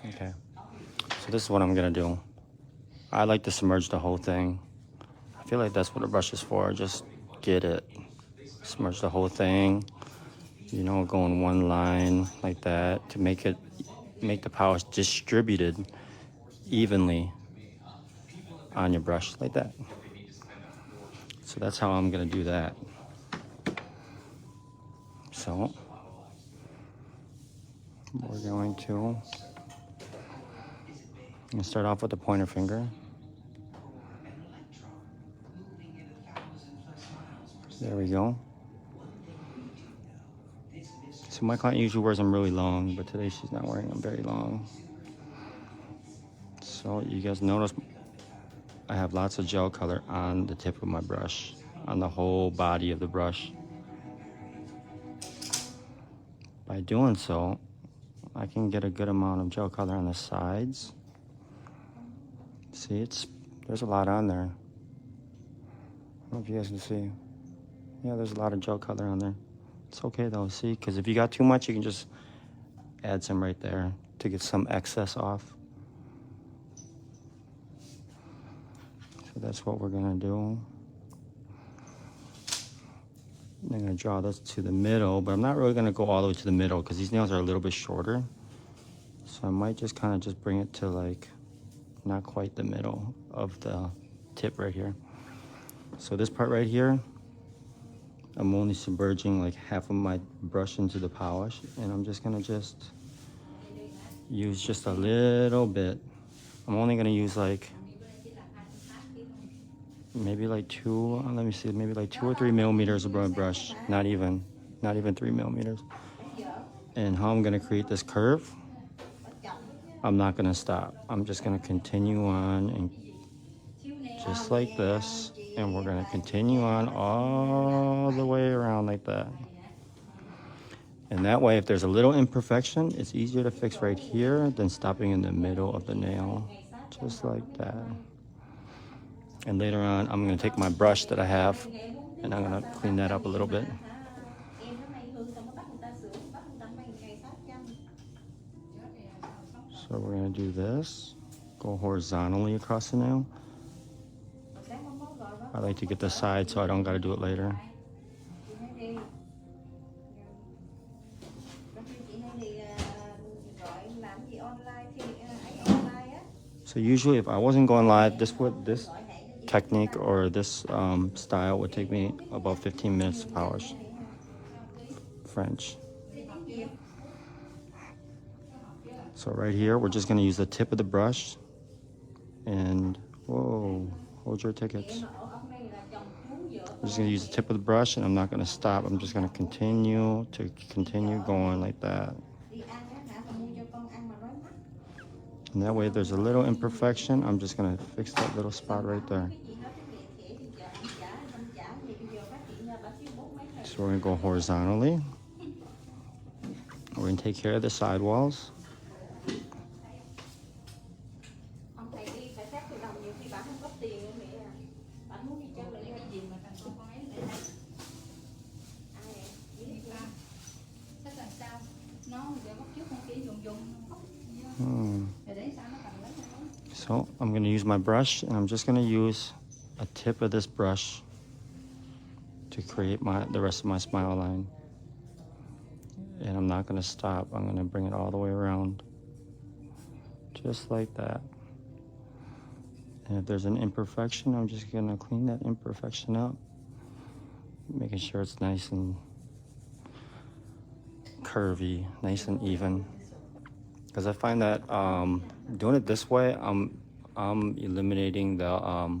Okay, so this is what I'm gonna do. I like to submerge the whole thing. I feel like that's what a brush is for. Just get it. Submerge the whole thing. You know, go in one line like that to make the polish distributed evenly on your brush like that. So that's how I'm gonna do that. So we're going to start off with the pointer finger. There we go. So my client usually wears them really long, but today she's not wearing them very long. So you guys notice I have lots of gel color on the tip of my brush, on the whole body of the brush. By doing so, I can get a good amount of gel color on the sides. See, there's a lot on there. I don't know if you guys can see. Yeah, there's a lot of gel color on there. It's okay though, see, because if you got too much, you can just add some right there to get some excess off. So that's what we're gonna do. I'm gonna draw this to the middle, but I'm not really gonna go all the way to the middle because these nails are a little bit shorter. So I might just kind of just bring it to like, not quite the middle of the tip right here. So this part right here, I'm only submerging like half of my brush into the polish, and I'm just gonna use just a little bit. I'm only gonna use like maybe like let me see, maybe like 2 or 3 millimeters of my brush, not even 3 millimeters. And how I'm gonna create this curve, I'm not gonna stop. I'm just gonna continue on and just like this, and we're gonna continue on all the way around like that. And that way, if there's a little imperfection, it's easier to fix right here than stopping in the middle of the nail, just like that. And later on, I'm gonna take my brush that I have, and I'm gonna clean that up a little bit. So we're gonna do this, go horizontally across the nail. I like to get the side so I don't gotta do it later. So usually if I wasn't going live, this technique or this style would take me about 15 minutes to polish French. So right here, we're just gonna use the tip of the brush and, whoa, hold your tickets. I'm just gonna use the tip of the brush and I'm not gonna stop. I'm just gonna continue going like that. And that way, if there's a little imperfection, I'm just gonna fix that little spot right there. So we're gonna go horizontally. We're gonna take care of the sidewalls. So I'm going to use my brush, and I'm just going to use a tip of this brush to create the rest of my smile line. And I'm not going to stop. I'm going to bring it all the way around, just like that. And if there's an imperfection, I'm just going to clean that imperfection up, making sure it's nice and curvy, nice and even. Because I find that doing it this way, I'm eliminating the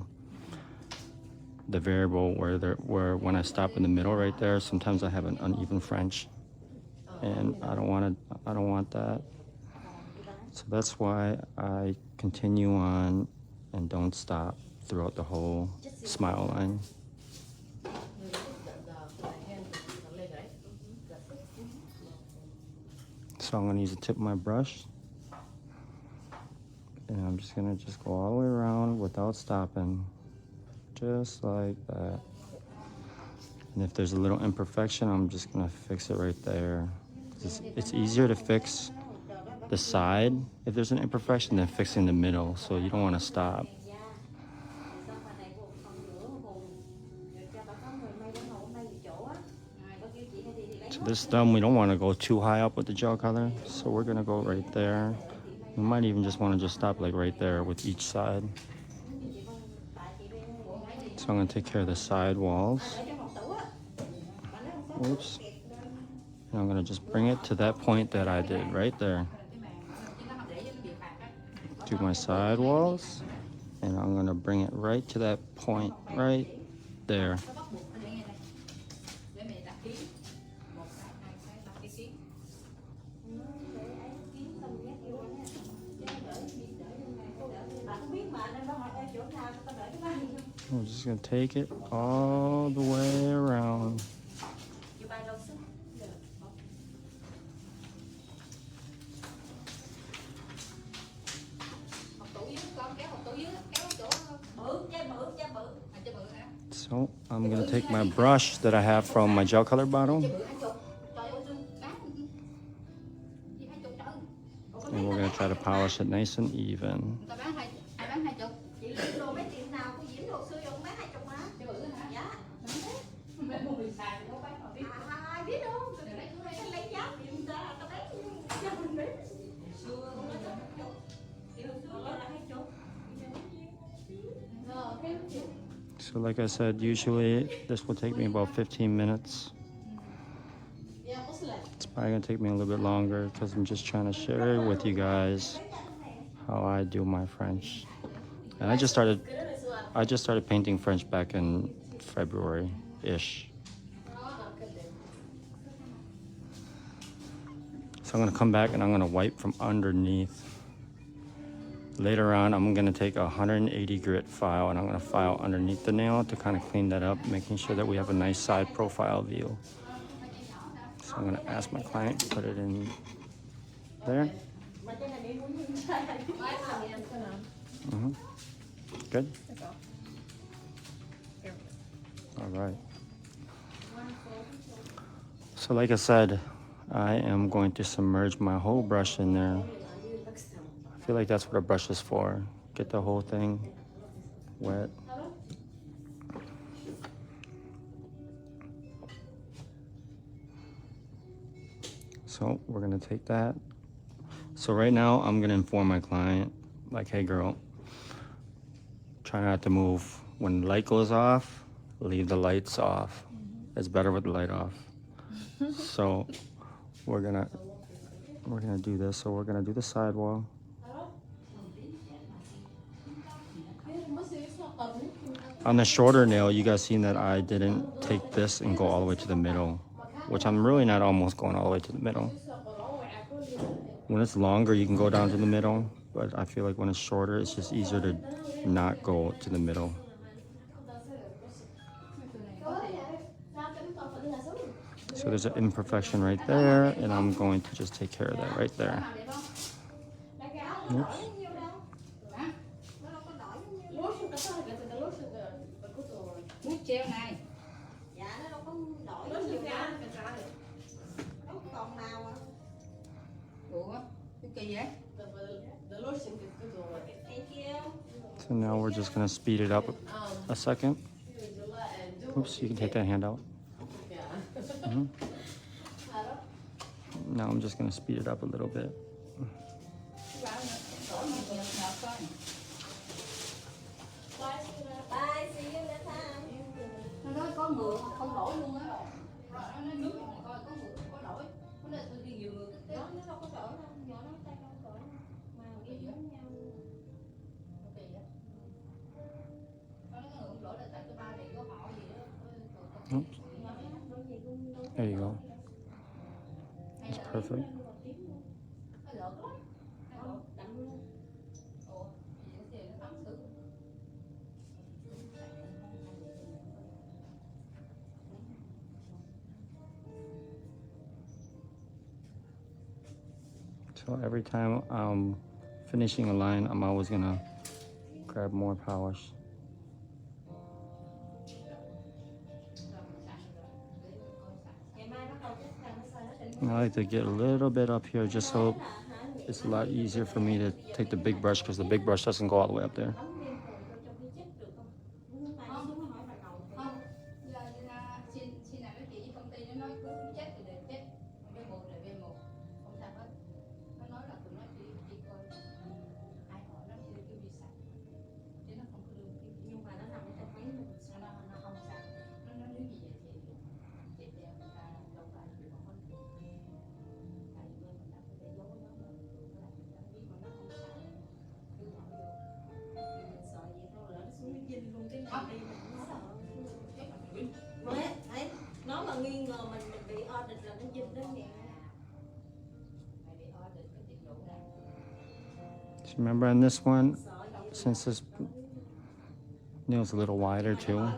variable where when I stop in the middle right there, sometimes I have an uneven French, and I don't want that. So that's why I continue on and don't stop throughout the whole smile line. So I'm going to use the tip of my brush, and I'm just going to go all the way around without stopping, just like that. And if there's a little imperfection, I'm just going to fix it right there. It's easier to fix the side if there's an imperfection than fixing the middle, so you don't want to stop. So this thumb, we don't want to go too high up with the gel color, so we're gonna go right there. We might even just want to just stop like right there with each side. So I'm gonna take care of the side walls. Oops. And I'm gonna just bring it to that point that I did right there. Do my side walls, and I'm gonna bring it right to that point right there. We're just gonna take it all the way around. So I'm gonna take my brush that I have from my gel color bottle, and we're gonna try to polish it nice and even. So like I said, usually this will take me about 15 minutes. It's probably gonna take me a little bit longer because I'm just trying to share with you guys how I do my French. And I just started painting French back in February-ish. So I'm gonna come back and I'm gonna wipe from underneath. Later on, I'm gonna take a 180 grit file and I'm gonna file underneath the nail to kind of clean that up, making sure that we have a nice side profile view. So I'm gonna ask my client to put it in there. Good. All right. So like I said, I am going to submerge my whole brush in there. I feel like that's what a brush is for. Get the whole thing wet. So we're gonna take that. So right now I'm gonna inform my client, like, hey girl, try not to move. When the light goes off, leave the lights off. It's better with the light off. So we're gonna do this. So we're gonna do the sidewall. On the shorter nail, you guys seen that I didn't take this and go all the way to the middle, which I'm really not almost going all the way to the middle. When it's longer, you can go down to the middle, but I feel like when it's shorter, it's just easier to not go to the middle. So there's an imperfection right there, and I'm going to just take care of that right there. Oops. So now we're just gonna speed it up a second. Oops, you can take that hand out. Now I'm just gonna speed it up a little bit. Oops. There you go. It's perfect. So every time I'm finishing a line, I'm always gonna grab more polish. And I like to get a little bit up here just so it's a lot easier for me to take the big brush because the big brush doesn't go all the way up there. Nó mà nghi ngờ mình bị audit là nó dịch đó nè. So remember on this one, since this nail's a little wider too,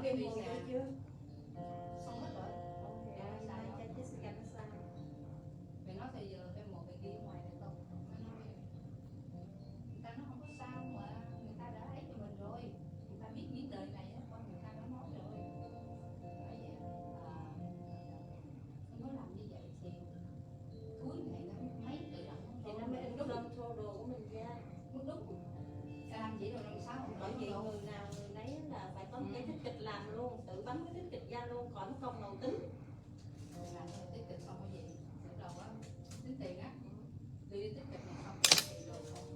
Bởi vì người nào người nấy là phải có cái tích kịch làm luôn, tự bấm cái tích kịch ra luôn, khỏi mất công đầu tính. Làm tích kịch xong cái gì? Đầu á, tính tiền á. Đi tích kịch này xong thì rồi không.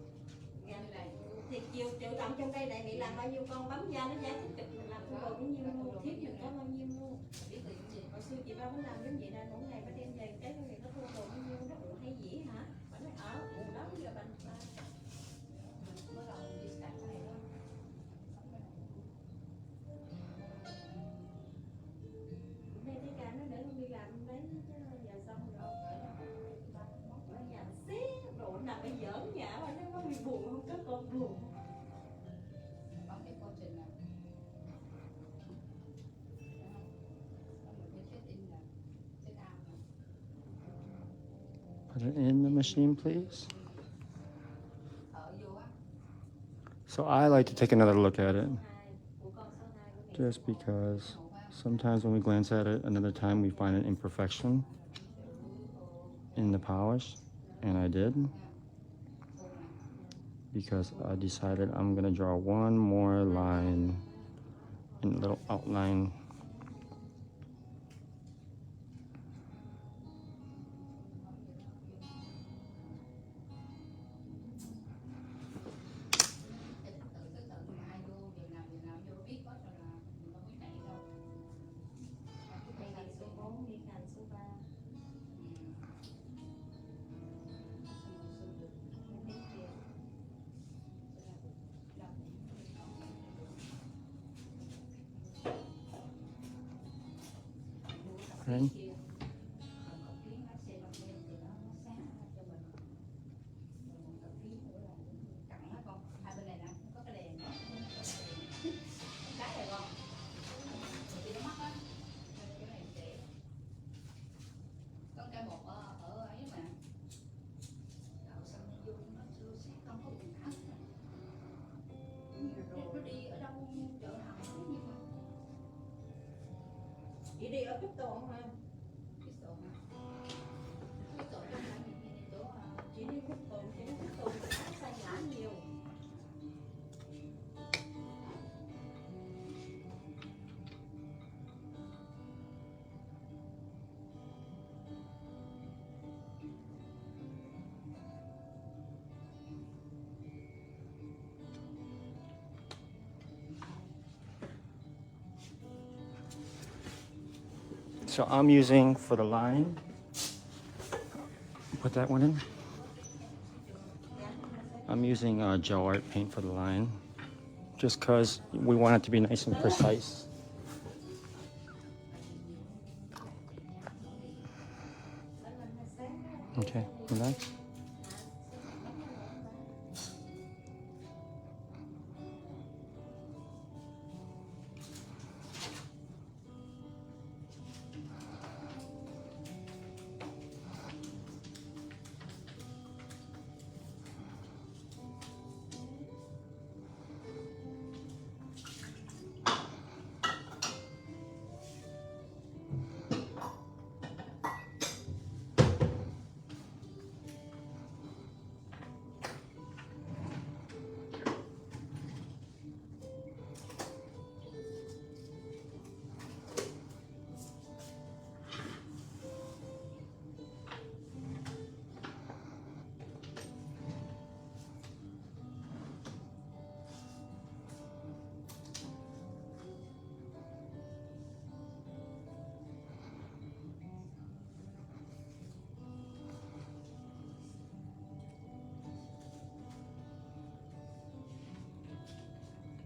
Nghe này. Thì chiều trọng trong đây này bị làm bao nhiêu con bấm ra nó giá tích kịch mình làm rồi bao nhiêu luôn, thiết mình có bao nhiêu luôn. Biết tiền gì? Hồi xưa chị ba mới làm giống vậy ra mỗi ngày phải đem về cái người nó thu đồ bao nhiêu đó ủa hay dĩ hả? Phải nói ở ủa đó giờ bạn ba. Mới đầu đi sạch cái này đó. Đây cái cả nó để con đi làm đấy chứ giờ xong rồi. Ở nhà xí đồ nằm ở giỡn nhà mà nó có bị buồn không có con buồn. Bấm cái quá trình này. put it in the machine, please. So I like to take another look at it, just because sometimes when we glance at it another time we find an imperfection in the polish, and I did, because I decided I'm gonna draw one more line in a little outline. Okay. Chị đi ở Bích Tồn hả? Chị đi Bích Tồn, chị đi Bích Tồn sai nhã nhiều. So I'm using for the line, put that one in. I'm using gel art paint for the line, just because we want it to be nice and precise. Okay, relax.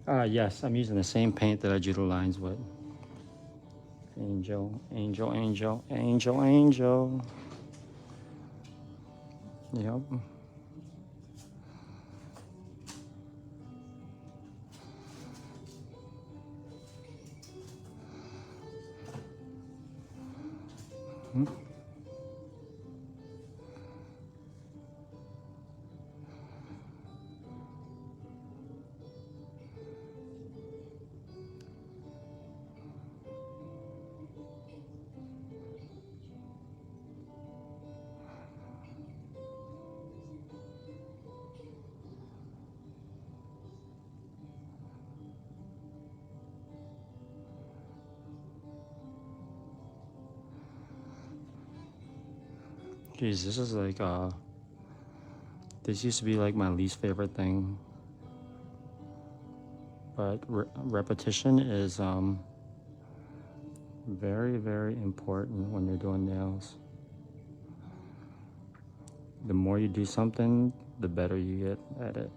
Yes, I'm using the same paint that I drew the lines with. Angel, angel, angel, angel, angel. Yep. Hmm. Geez, this is like this used to be like my least favorite thing, but repetition is very, very important when you're doing nails. The more you do something, the better you get at it.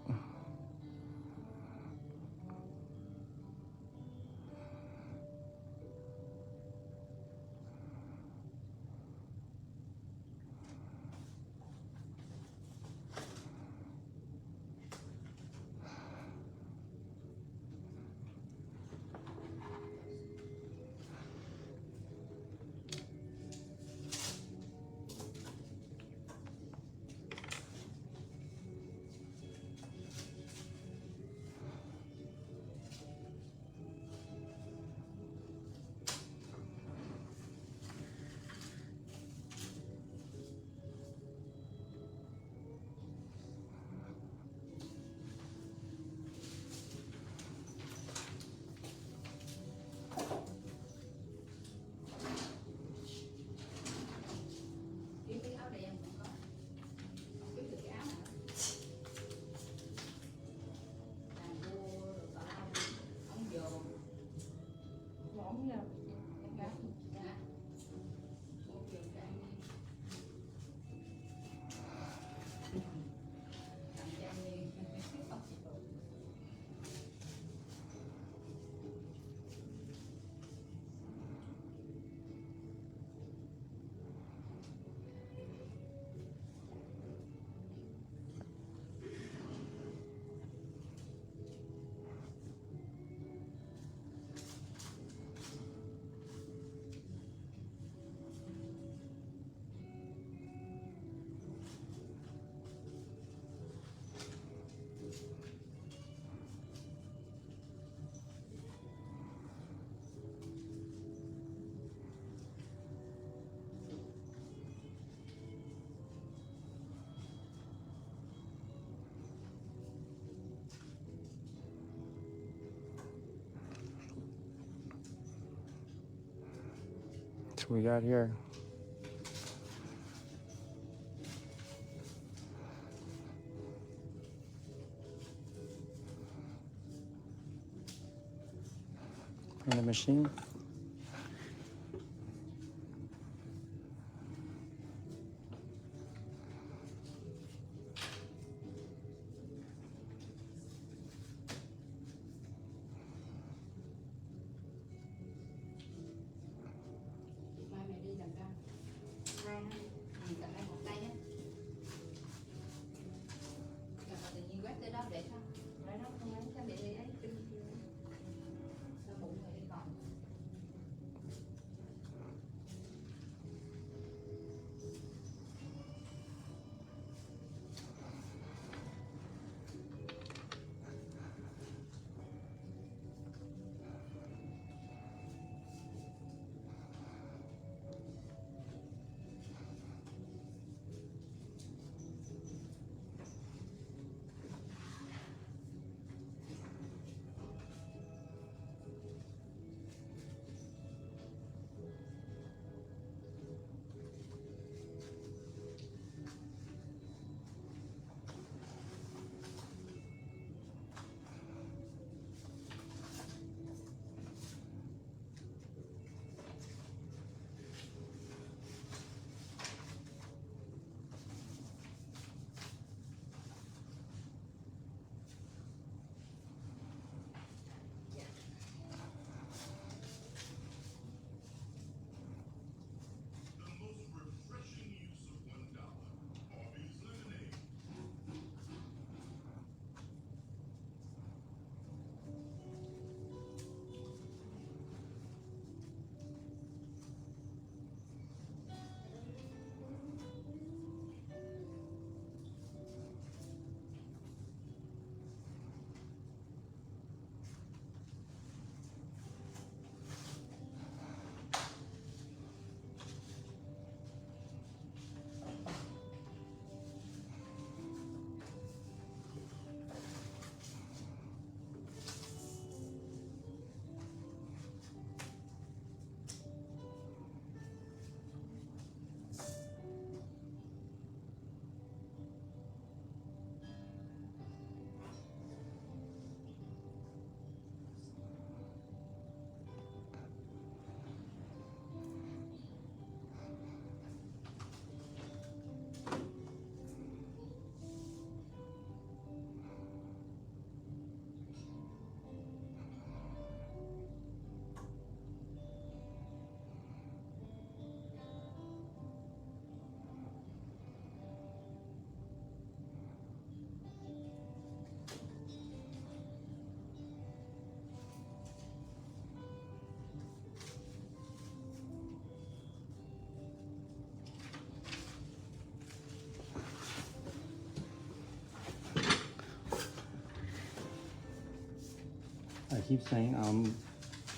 Cái áo đen cũng có. Không biết được cái áo nào. Đàn vua rồi tao ống dồn. Ống dồn. Em gái. Dạ. Ống dồn cho anh đi. Làm cho anh đi. That's what we got here. In the machine. Mai mày đi làm sao? Mai hả? Cầm đây một tay nhé. Rồi tự nhiên quét tới đó để sao? Để đó không ấy sao để ấy. Sao bụng rồi đi còn. I keep saying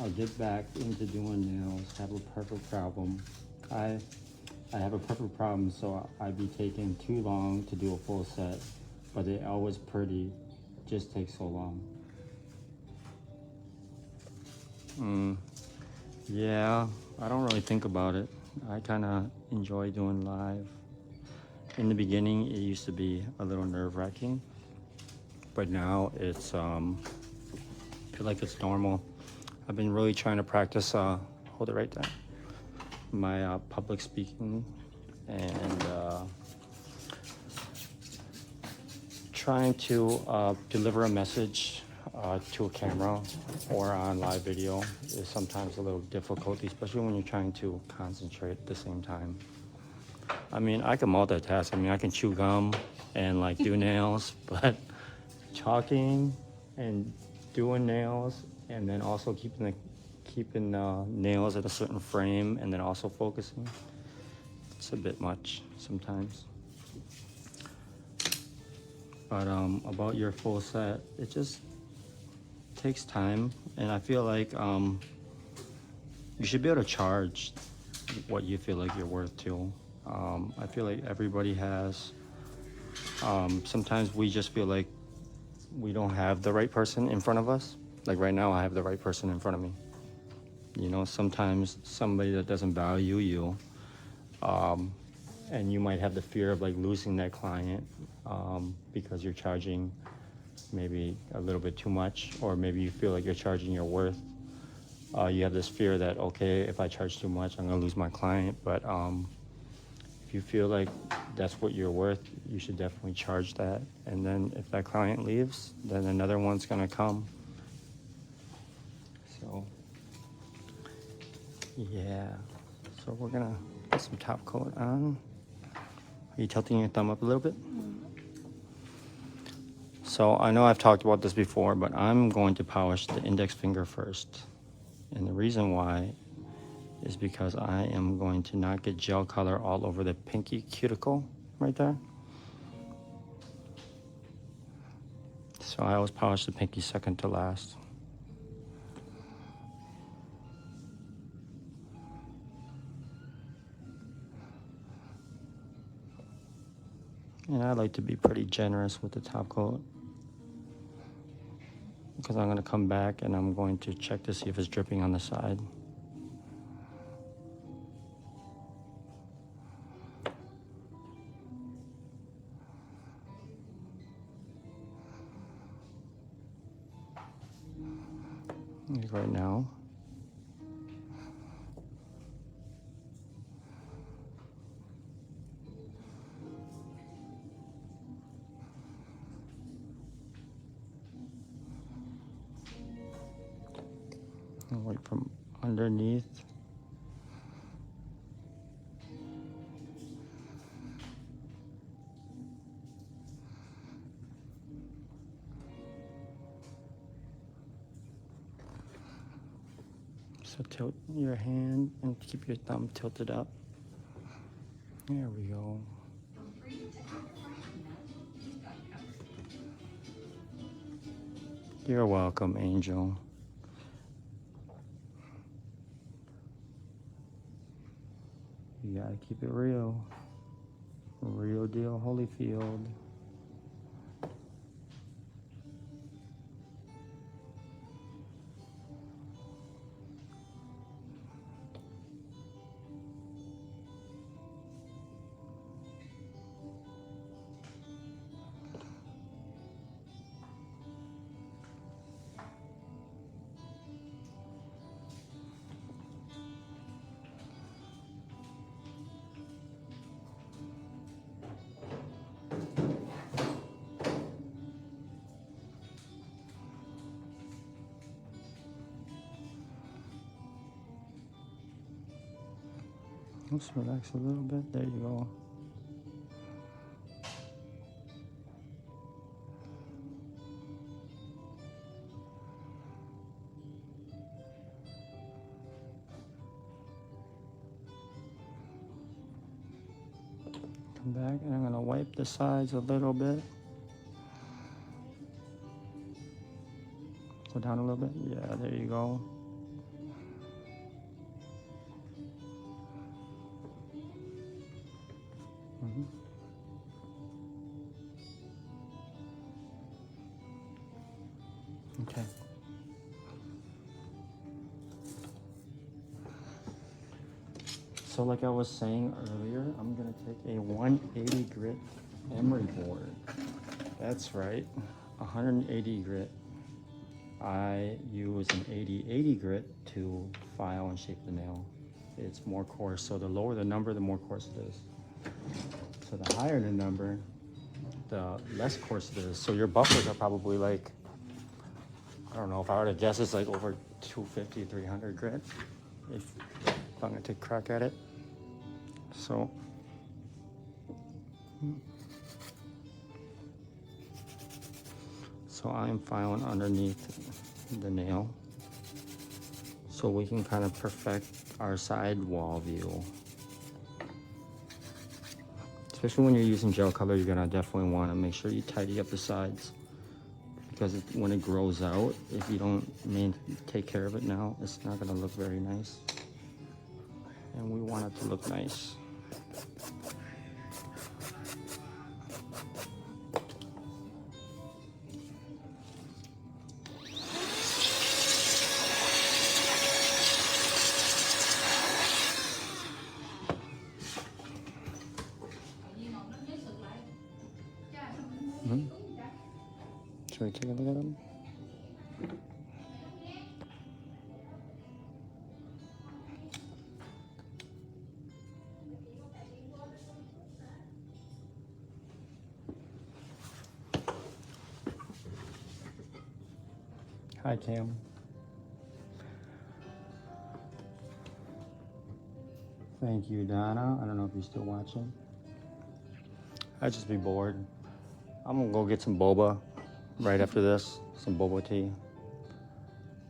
I'll get back into doing nails, have a perfect problem. I have a perfect problem, so I'd be taking too long to do a full set, but they're always pretty, just takes so long. Yeah, I don't really think about it. I kind of enjoy doing live. In the beginning, it used to be a little nerve-wracking, but now it's I feel like it's normal. I've been really trying to practice, hold it right there, my public speaking, and trying to deliver a message to a camera or on live video is sometimes a little difficult, especially when you're trying to concentrate at the same time. I mean, I can multitask. I mean, I can chew gum and like do nails, but talking and doing nails and then also keeping nails at a certain frame and then also focusing, it's a bit much sometimes. But about your full set, it just takes time, and I feel like you should be able to charge what you feel like you're worth too. I feel like everybody has. Sometimes we just feel like we don't have the right person in front of us. Like right now, I have the right person in front of me. You know, sometimes somebody that doesn't value you, and you might have the fear of like losing that client because you're charging maybe a little bit too much, or maybe you feel like you're charging your worth. You have this fear that, okay, if I charge too much, I'm gonna lose my client. But if you feel like that's what you're worth, you should definitely charge that. And then if that client leaves, then another one's gonna come. So, yeah. So we're gonna get some top coat on. Are you tilting your thumb up a little bit? So I know I've talked about this before, but I'm going to polish the index finger first. And the reason why is because I am going to not get gel color all over the pinky cuticle right there. So I always polish the pinky second to last. And I like to be pretty generous with the top coat, because I'm going to come back and I'm going to check to see if it's dripping on the side. Like right now. And wait from underneath. So tilt your hand and keep your thumb tilted up. There we go. You're welcome, Angel. You gotta keep it real. Real deal, Holyfield. Just relax a little bit. There you go. Come back and I'm gonna wipe the sides a little bit. Go down a little bit. Yeah, there you go. Mhm. Okay. So like I was saying earlier, I'm gonna take a 180 grit emery board. That's right, 180 grit. I use an 80 grit to file and shape the nail. It's more coarse, so the lower the number, the more coarse it is. So the higher the number, the less coarse it is. So your buffers are probably like, I don't know, if I were to guess, it's like over 250, 300 grit. If I'm gonna take a crack at it. So, so I'm filing underneath the nail so we can kind of perfect our side wall view. Especially when you're using gel color, you're gonna definitely want to make sure you tidy up the sides, because when it grows out, if you don't take care of it now, it's not gonna look very nice. And we want it to look nice. Should we take a look at them? Hi, Cam. Thank you, Donna. I don't know if you're still watching. I'd just be bored. I'm gonna go get some boba right after this, some boba tea.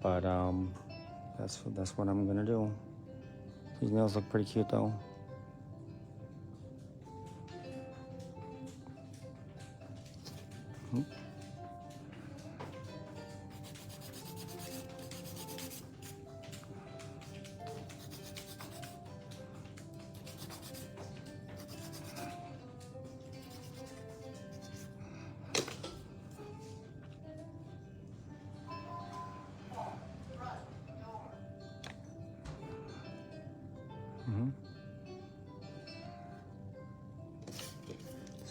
But that's what I'm gonna do. These nails look pretty cute though.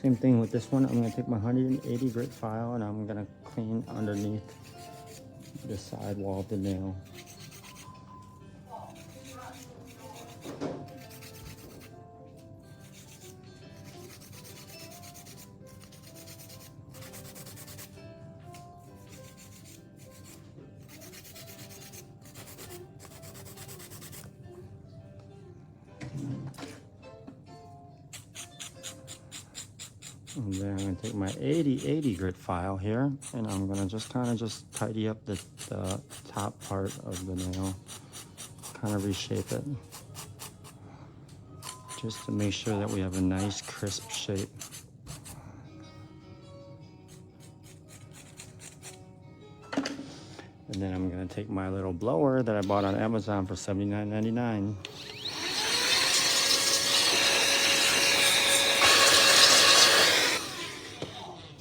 Same thing with this one. I'm gonna take my 180 grit file and I'm gonna clean underneath the side wall of the nail. And then I'm gonna take my 80 grit file here and I'm gonna just kind of just tidy up the top part of the nail, kind of reshape it, just to make sure that we have a nice crisp shape. And then I'm gonna take my little blower that I bought on Amazon for $79.99.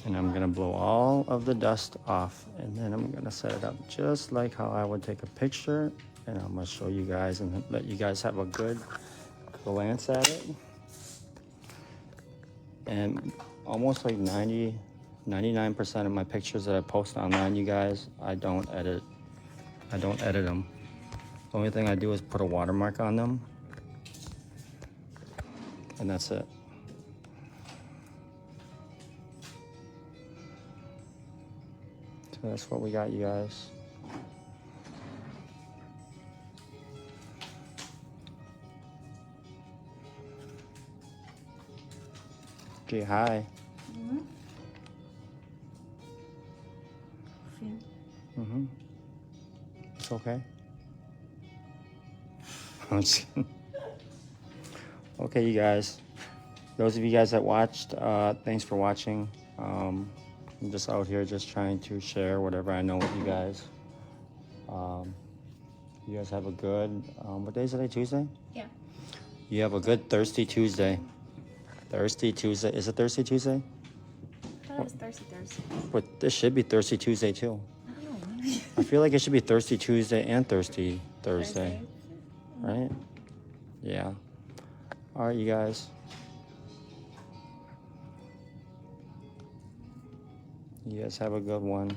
And I'm gonna blow all of the dust off, and then I'm gonna set it up just like how I would take a picture, and I'm gonna show you guys and let you guys have a good glance at it. And almost like 99% of my pictures that I post online, you guys, I don't edit them. The only thing I do is put a watermark on them, and that's it. So that's what we got, you guys. Okay, hi. It's okay. I'm just kidding. Okay, you guys. Those of you guys that watched, thanks for watching. I'm just out here just trying to share whatever I know with you guys. You guys have a good, what day is today? Tuesday? Yeah. You have a good Thirsty Tuesday. Thirsty Tuesday. Is it Thirsty Tuesday? I thought it was Thursday. But this should be Thirsty Tuesday too. Oh. I feel like it should be Thirsty Tuesday and Thirsty Thursday. Right? Yeah. All right, you guys. You guys have a good one.